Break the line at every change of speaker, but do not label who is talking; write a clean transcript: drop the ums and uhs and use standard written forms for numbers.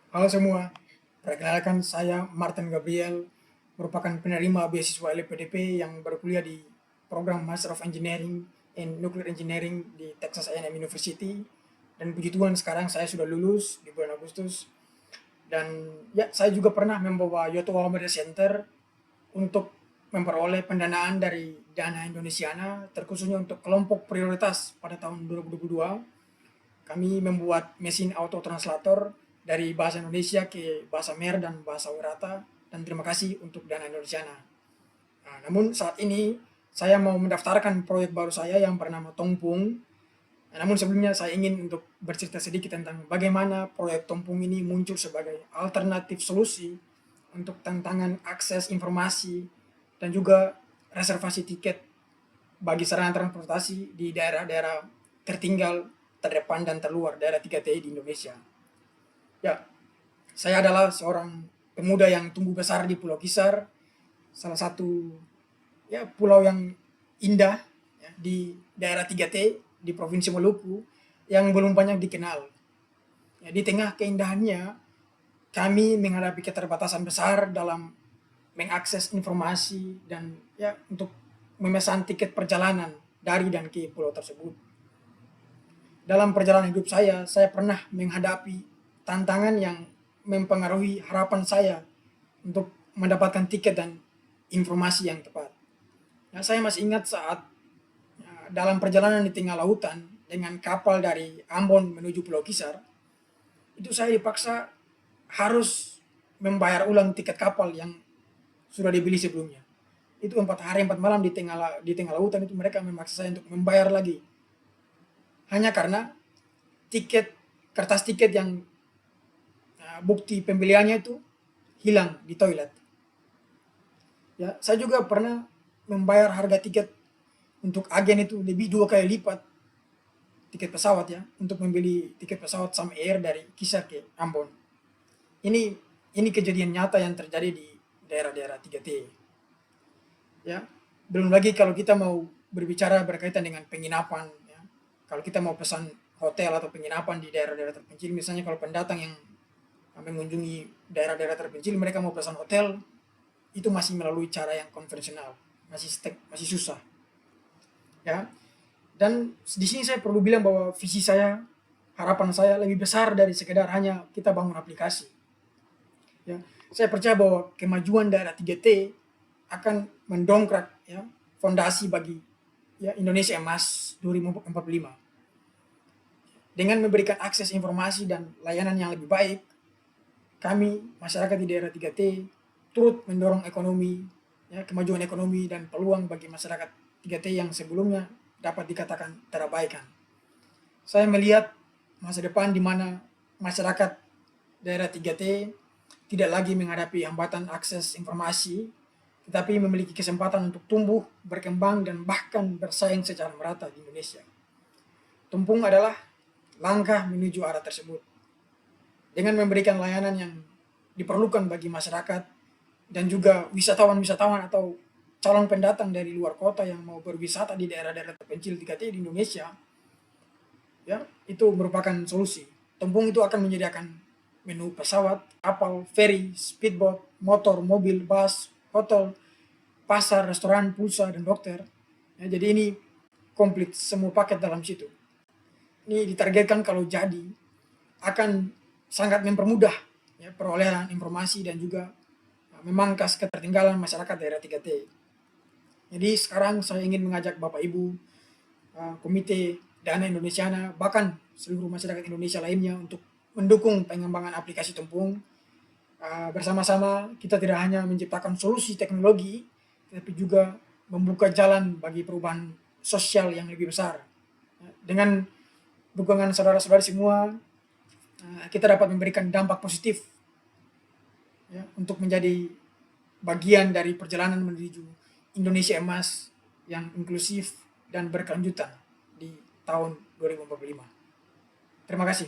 Halo semua, perkenalkan saya Martin Gabriel, merupakan penerima beasiswa LPDP yang berkuliah di program Master of Engineering in Nuclear Engineering di Texas A&M University. Dan puji Tuhan sekarang saya sudah lulus di bulan Agustus. Dan ya, saya juga pernah membawa Yotowa Media Center untuk memperoleh pendanaan dari Dana Indonesiana, terkhususnya untuk kelompok prioritas pada tahun 2022. Kami membuat mesin auto translator dari bahasa Indonesia ke bahasa Mer dan bahasa Wirata, dan terima kasih untuk Dana Indonesia. Nah, namun saat ini saya mau mendaftarkan proyek baru saya yang bernama Tongpung. Nah, namun sebelumnya saya ingin untuk bercerita sedikit tentang bagaimana proyek Tongpung ini muncul sebagai alternatif solusi untuk tantangan akses informasi dan juga reservasi tiket bagi sarana transportasi di daerah-daerah tertinggal, terdepan, dan terluar daerah 3TI di Indonesia. Ya, saya adalah seorang pemuda yang tumbuh besar di Pulau Kisar, salah satu ya pulau yang indah ya, di daerah 3T di Provinsi Maluku yang belum banyak dikenal. Ya, di tengah keindahannya, kami menghadapi keterbatasan besar dalam mengakses informasi dan ya untuk memesan tiket perjalanan dari dan ke pulau tersebut. Dalam perjalanan hidup saya pernah menghadapi tantangan yang mempengaruhi harapan saya untuk mendapatkan tiket dan informasi yang tepat. Ya, saya masih ingat saat dalam perjalanan di tengah lautan dengan kapal dari Ambon menuju Pulau Kisar, itu saya dipaksa harus membayar ulang tiket kapal yang sudah dibeli sebelumnya. Itu 4 hari 4 malam di tengah lautan, itu mereka memaksa saya untuk membayar lagi hanya karena tiket kertas tiket yang bukti pembeliannya itu hilang di toilet. Ya, saya juga pernah membayar harga tiket untuk agen itu lebih 2 kali lipat tiket pesawat ya untuk membeli tiket pesawat Sam Air dari Kisar ke Ambon. Ini ini kejadian nyata yang terjadi di daerah-daerah 3T. Ya, belum lagi kalau kita mau berbicara berkaitan dengan penginapan ya. Kalau kita mau pesan hotel atau penginapan di daerah-daerah terpencil, misalnya kalau pendatang yang mengunjungi daerah-daerah terpencil, mereka mau pesan hotel, itu masih melalui cara yang konvensional, masih susah ya. Dan di sini saya perlu bilang bahwa visi saya, harapan saya lebih besar dari sekedar hanya kita bangun aplikasi ya. Saya percaya bahwa kemajuan daerah 3T akan mendongkrak ya fondasi bagi ya Indonesia Emas 2045 dengan memberikan akses informasi dan layanan yang lebih baik. Kami masyarakat di daerah 3T turut mendorong ekonomi, ya, kemajuan ekonomi dan peluang bagi masyarakat 3T yang sebelumnya dapat dikatakan terabaikan. Saya melihat masa depan di mana masyarakat daerah 3T tidak lagi menghadapi hambatan akses informasi, tetapi memiliki kesempatan untuk tumbuh, berkembang, dan bahkan bersaing secara merata di Indonesia. Tumpung adalah langkah menuju arah tersebut. Dengan memberikan layanan yang diperlukan bagi masyarakat dan juga wisatawan-wisatawan atau calon pendatang dari luar kota yang mau berwisata di daerah-daerah terpencil 3T di Indonesia, ya, itu merupakan solusi. Tumpung itu akan menyediakan menu pesawat, kapal, feri, speedboat, motor, mobil, bus, hotel, pasar, restoran, pulsa, dan dokter. Ya, jadi ini komplit semua paket dalam situ. Ini ditargetkan kalau jadi akan sangat mempermudah ya, perolehan informasi dan juga memangkas ketertinggalan masyarakat daerah 3T. Jadi sekarang saya ingin mengajak Bapak Ibu, Komite Dana Indonesiana, bahkan seluruh masyarakat Indonesia lainnya untuk mendukung pengembangan aplikasi Tumpung. Bersama-sama kita tidak hanya menciptakan solusi teknologi, tapi juga membuka jalan bagi perubahan sosial yang lebih besar. Dengan dukungan saudara-saudari semua, kita dapat memberikan dampak positif ya, untuk menjadi bagian dari perjalanan menuju Indonesia Emas yang inklusif dan berkelanjutan di tahun 2045. Terima kasih.